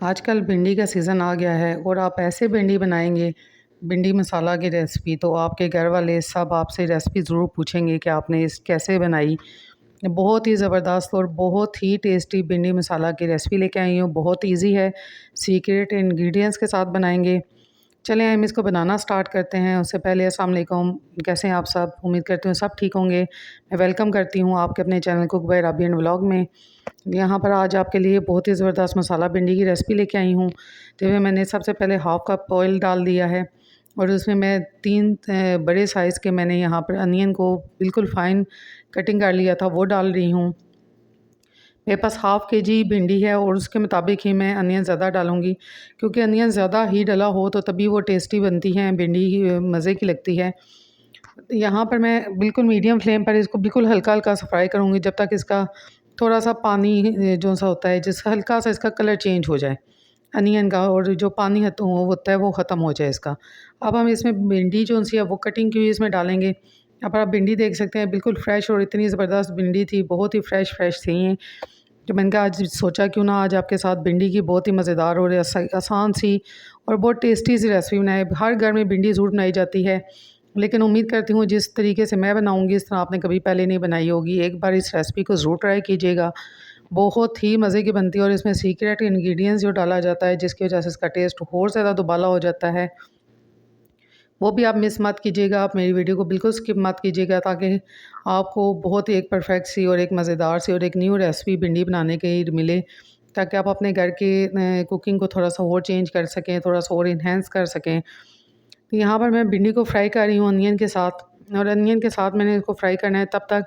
आजकल भिंडी का सीज़न आ गया है और आप ऐसे भिंडी बनाएंगे भिंडी मसाला की रेसिपी, तो आपके घर वाले सब आपसे रेसिपी ज़रूर पूछेंगे कि आपने इस कैसे बनाई। बहुत ही ज़बरदस्त और बहुत ही टेस्टी भिंडी मसाला की रेसिपी लेके आई हूँ। बहुत इजी है, सीक्रेट इंग्रेडिएंट्स के साथ बनाएंगे। चलें हम इसको बनाना स्टार्ट करते हैं। उससे पहले अस्सलाम वालेकुम, कैसे हैं आप सब? उम्मीद करती हूँ सब ठीक होंगे। मैं वेलकम करती हूँ आपके अपने channel cook by Rabi and vlog में। यहाँ पर आज आपके लिए बहुत ही ज़बरदस्त मसाला भिंडी की रेसिपी लेके आई हूँ। तो मैंने सबसे पहले हाफ़ कप ऑयल डाल दिया है और उसमें मैं 3 बड़े साइज़ के मैंने यहाँ पर अनियन को बिल्कुल फ़ाइन कटिंग कर लिया था, वो डाल रही हूँ। मेरे पास हाफ़ केजी भिंडी है और उसके मुताबिक ही मैं अनियन ज़्यादा डालूँगी, क्योंकि अनियन ज़्यादा ही डला हो तो तभी वो टेस्टी बनती है, भिंडी मज़े की लगती है। यहाँ पर मैं बिल्कुल मीडियम फ्लेम पर इसको बिल्कुल हल्का-हल्का सा फ्राई करूँगी, जब तक इसका थोड़ा-सा पानी जो सा होता है, जिसका हल्का-सा इसका कलर चेंज हो जाए अनियन का, और जो पानी होता है वो ख़त्म हो जाए इसका। अब हम इसमें भिंडी जो-सी है वो कटिंग की हुई इसमें डालेंगे। यहाँ पर आप भिंडी देख सकते हैं, बिल्कुल फ्रेश और इतनी ज़बरदस्त भिंडी थी, बहुत ही फ्रेश थी ये। तो मैंने कहा आज सोचा क्यों ना आज आपके साथ भिंडी की बहुत ही मज़ेदार और आसान सी और बहुत टेस्टी सी रेसिपी बनाए। हर घर में भिंडी ज़रूर बनाई जाती है, लेकिन उम्मीद करती हूँ जिस तरीके से मैं बनाऊँगी इस तरह आपने कभी पहले नहीं बनाई होगी। एक बार इस रेसिपी को ज़रूर ट्राई कीजिएगा, बहुत ही मज़े की बनती है। और इसमें सीक्रेट इंग्रेडिएंट्स जो डाला जाता है, जिसकी वजह से इसका टेस्ट और ज़्यादा दुबाला हो जाता है, वो भी आप मिस मत कीजिएगा। आप मेरी वीडियो को बिल्कुल स्किप मत कीजिएगा, ताकि आपको बहुत ही एक परफेक्ट सी और एक मज़ेदार सी और एक न्यू रेसिपी भिंडी बनाने की मिले, ताकि आप अपने घर की कुकिंग को थोड़ा-सा और चेंज कर सकें, थोड़ा-सा और इन्हेंस कर सकें। तो यहाँ पर मैं भिंडी को फ्राई कर रही हूँ अनियन के साथ, और अनियन के साथ मैंने इसको फ्राई करना है तब तक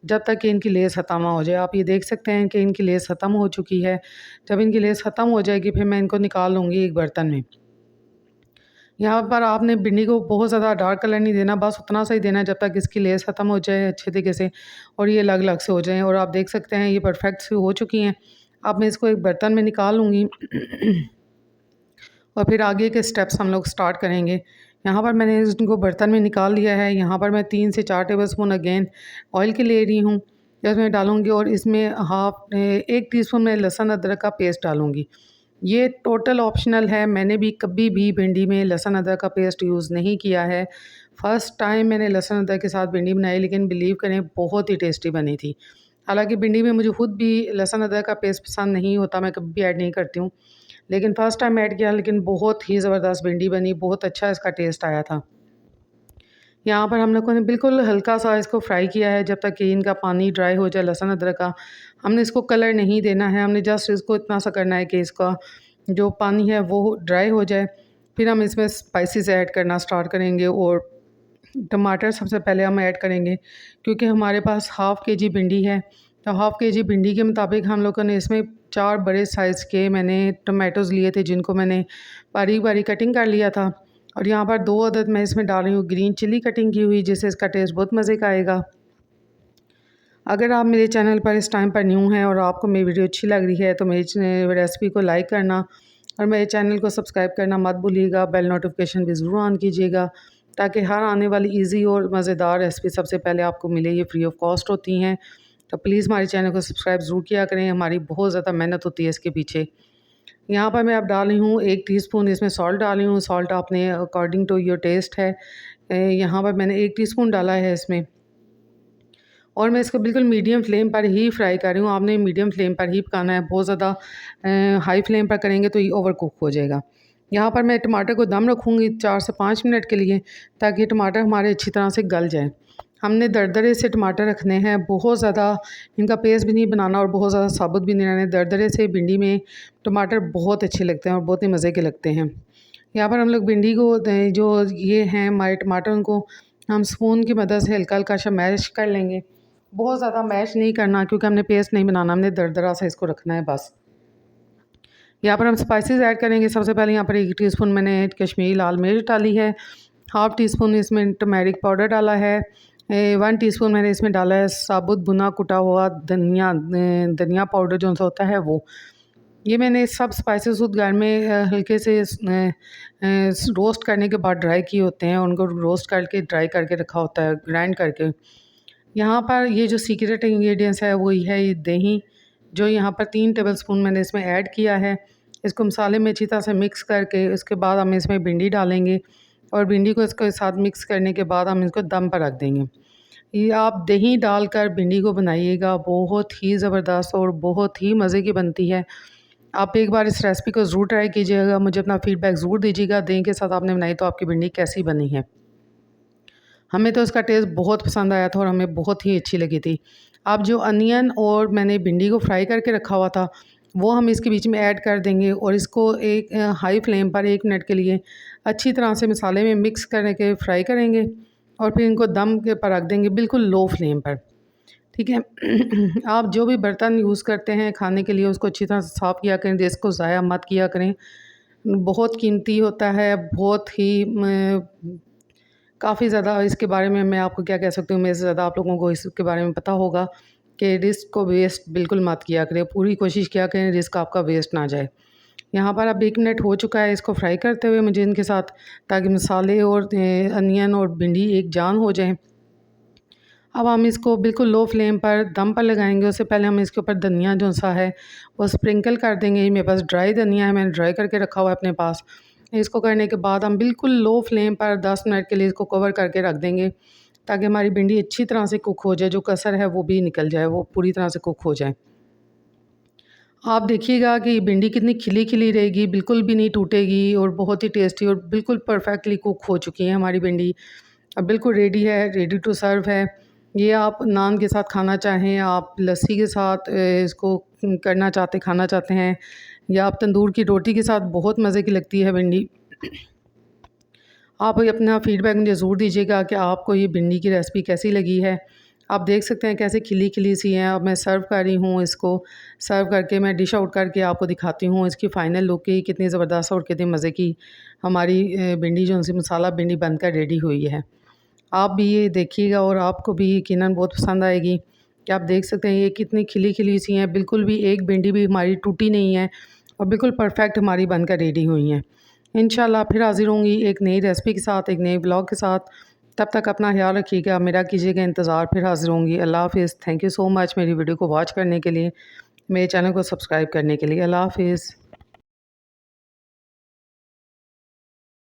जब तक कि इनकी लेस ख़त्म ना हो जाए। आप ये देख सकते हैं कि इनकी लेस ख़त्म हो चुकी है। जब इनकी लेस ख़त्म हो जाएगी फिर मैं इनको निकाल लूँगी एक बर्तन में। यहाँ पर आपने भिंडी को बहुत ज़्यादा डार्क कलर नहीं देना, बस उतना सा ही देना है जब तक इसकी लेस ख़त्म हो जाए अच्छे तरीके से और ये अलग-अलग से हो जाएँ। और आप देख सकते हैं ये परफेक्ट सी हो चुकी हैं। अब मैं इसको एक बर्तन में निकाल लूँगी और फिर आगे के स्टेप्स हम लोग स्टार्ट करेंगे। यहाँ पर मैंने इनको बर्तन में निकाल लिया है। यहाँ पर मैं 3 से 4 टेबलस्पून अगेन ऑयल के ले रही हूँ, इसमें डालूँगी और इसमें 1 टीस्पून मैं लहसुन अदरक का पेस्ट डालूँगी। ये टोटल ऑप्शनल है, मैंने भी कभी भी भिंडी में लहसुन अदरक का पेस्ट यूज़ नहीं किया है। फ़र्स्ट टाइम मैंने लहसुन अदरक के साथ भिंडी बनाई, लेकिन बिलीव करें बहुत ही टेस्टी बनी थी। हालाँकि भिंडी में मुझे खुद भी लहसुन अदरक का पेस्ट पसंद नहीं होता, मैं कभी भी ऐड नहीं करती हूँ। लेकिन फ़र्स्ट टाइम ऐड किया, लेकिन बहुत ही ज़बरदस्त भिंडी बनी, बहुत अच्छा इसका टेस्ट आया था। यहाँ पर हम लोगों ने बिल्कुल हल्का-सा इसको फ्राई किया है, जब तक कि इनका पानी ड्राई हो जाए लहसुन अदरक का। हमने इसको कलर नहीं देना है, हमने जस्ट इसको इतना सा करना है कि इसका जो पानी है वो ड्राई हो जाए। फिर हम इसमें स्पाइसेस ऐड करना स्टार्ट करेंगे और टमाटर सबसे पहले हम ऐड करेंगे, क्योंकि हमारे पास हाफ़ केजी भिंडी है। तो हाफ़ केजी भिंडी के मुताबिक हम लोगों ने इसमें 4 बड़े साइज़ के मैंने टमाटोज़ लिए थे, जिनको मैंने बारीक-बारीक कटिंग कर लिया था। और यहाँ पर 2 अदद मैं इसमें डाल रही हूँ ग्रीन चिली कटिंग की हुई, जिससे इसका टेस्ट बहुत मज़े का आएगा। अगर आप मेरे चैनल पर इस टाइम पर न्यू हैं और आपको मेरी वीडियो अच्छी लग रही है, तो मेरी रेसिपी को लाइक करना और मेरे चैनल को सब्सक्राइब करना मत भूलिएगा। बेल नोटिफिकेशन भी ज़रूर ऑन कीजिएगा, ताकि हर आने वाली इजी और मज़ेदार रेसिपी सबसे पहले आपको मिले। ये फ्री ऑफ कॉस्ट होती हैं, तो प्लीज़ हमारे चैनल को सब्सक्राइब ज़रूर किया करें। हमारी बहुत ज़्यादा मेहनत होती है इसके पीछे। यहाँ पर मैं अब डाल रही हूँ 1 टीस्पून इसमें सॉल्ट डाल रही हूँ। सॉल्ट आपने अकॉर्डिंग टू योर टेस्ट है। यहाँ पर मैंने 1 टीस्पून डाला है इसमें, और मैं इसको बिल्कुल मीडियम फ्लेम पर ही फ्राई कर रही हूँ। आपने मीडियम फ्लेम पर ही पकाना है, बहुत ज़्यादा हाई फ्लेम पर करेंगे तो ये ओवर कुक हो जाएगा। यहाँ पर मैं टमाटर को दम रखूँगी 4 से 5 मिनट के लिए, ताकि टमाटर हमारे अच्छी तरह से गल जाए। हमने दरदरे से टमाटर रखने हैं, बहुत ज़्यादा इनका पेस्ट भी नहीं बनाना और बहुत ज़्यादा साबुत भी नहीं रहने। दरदरे से भिंडी में टमाटर बहुत अच्छे लगते हैं और बहुत ही मज़े के लगते हैं। यहाँ पर हम लोग भिंडी को जो ये हैं हमारे टमाटर, उनको हम स्पून की मदद से हल्का-हल्का सा मैश कर लेंगे। बहुत ज़्यादा मैश नहीं करना, क्योंकि हमने पेस्ट नहीं बनाना, हमने दरदरा सा इसको रखना है बस। यहाँ पर हम स्पाइसेस ऐड करेंगे। सबसे पहले यहाँ पर 1 टीस्पून मैंने कश्मीरी लाल मिर्च डाली है, हाफ़ टीस्पून इसमें टर्मेरिक पाउडर डाला है, 1 टीस्पून मैंने इसमें डाला है साबुत भुना कुटा हुआ धनिया पाउडर जो सा होता है वो। ये मैंने सब स्पाइसेस खुद घर में हल्के से रोस्ट करने के बाद ड्राई किए होते हैं, उनको रोस्ट करके ड्राई करके रखा होता है, ग्राइंड करके। यहाँ पर ये जो सीक्रेट इंग्रेडिएंट्स है वो ये है ये दही, जो यहाँ पर 3 टेबलस्पून मैंने इसमें ऐड किया है। इसको मसाले में अच्छी तरह से मिक्स करके उसके बाद हम इसमें भिंडी डालेंगे और भिंडी को इसके साथ मिक्स करने के बाद हम इसको दम पर रख देंगे। ये आप दही डालकर भिंडी को बनाइएगा, बहुत ही ज़बरदस्त और बहुत ही मज़े की बनती है। आप एक बार इस रेसिपी को ज़रूर ट्राई कीजिएगा, मुझे अपना फ़ीडबैक ज़रूर दीजिएगा, दही के साथ आपने बनाई तो आपकी भिंडी कैसी बनी है। हमें तो इसका टेस्ट बहुत पसंद आया था और हमें बहुत ही अच्छी लगी थी। अब जो अनियन और मैंने भिंडी को फ्राई करके रखा हुआ था, वो हम इसके बीच में ऐड कर देंगे और इसको एक हाई फ्लेम पर 1 मिनट के लिए अच्छी तरह से मसाले में मिक्स करके फ्राई करेंगे और फिर इनको दम के पर रख देंगे बिल्कुल लो फ्लेम पर। ठीक है। आप जो भी बर्तन यूज़ करते हैं खाने के लिए उसको अच्छी तरह से साफ़ किया करें, इसको ज़ाया मत किया करें। बहुत कीमती होता है, बहुत ही काफ़ी ज़्यादा इसके बारे में मैं आपको क्या कह सकती हूँ, मेरे से ज़्यादा आप लोगों को इसके बारे में पता होगा कि रिस्क को वेस्ट बिल्कुल मत किया करें। पूरी कोशिश किया करें रिस्क आपका वेस्ट ना जाए। यहाँ पर अब 1 मिनट हो चुका है इसको फ्राई करते हुए मुझे इनके साथ, ताकि मसाले और अनियन और भिंडी एक जान हो जाएँ। अब हम इसको बिल्कुल लो फ्लेम पर दम पर लगाएंगे। उससे पहले हम इसके ऊपर धनिया जो सा है वो स्प्रिंकल कर देंगे। मेरे पास ड्राई धनिया है, मैंने ड्राई करके रखा हुआ है अपने पास। इसको करने के बाद हम बिल्कुल लो फ्लेम पर 10 मिनट के लिए इसको कवर करके रख देंगे, ताकि हमारी भिंडी अच्छी तरह से कुक हो जाए, जो कसर है वो भी निकल जाए, वो पूरी तरह से कुक हो जाए। आप देखिएगा कि भिंडी कितनी खिली-खिली रहेगी, बिल्कुल भी नहीं टूटेगी और बहुत ही टेस्टी और बिल्कुल परफेक्टली कुक हो चुकी है हमारी भिंडी। अब बिल्कुल रेडी है, रेडी टू सर्व है। ये आप नान के साथ खाना चाहें, आप लस्सी के साथ इसको करना चाहते खाना चाहते हैं, या आप तंदूर की रोटी के साथ बहुत मज़े की लगती है भिंडी। आप अपना फ़ीडबैक मुझे ज़रूर दीजिएगा कि आपको ये भिंडी की रेसिपी कैसी लगी है। आप देख सकते हैं कैसे खिली-खिली सी हैं। अब मैं सर्व कर रही हूँ इसको, सर्व करके मैं डिश आउट करके आपको दिखाती हूँ इसकी फ़ाइनल लुक की कितनी ज़बरदस्त और कितनी मज़े की हमारी भिंडी जो सी मसाला भिंडी बनकर रेडी हुई है। आप भी ये देखिएगा और आपको भी यकीनन बहुत पसंद आएगी कि आप देख सकते हैं ये कितनी खिली-खिली सी हैं, बिल्कुल भी एक भिंडी भी हमारी टूटी नहीं है और बिल्कुल परफेक्ट हमारी बनकर रेडी हुई हैं। इंशाल्लाह फिर हाज़िर होंगी एक नई रेसिपी के साथ, एक नए ब्लॉग के साथ। तब तक अपना ख्याल रखिएगा, मेरा कीजिएगा इंतज़ार, फिर हाज़िर होंगी। अल्लाह हाफ़िज़। थैंक यू सो मच मेरी वीडियो को वॉच करने के लिए, मेरे चैनल को सब्सक्राइब करने के लिए। अल्लाह हाफ़िज़।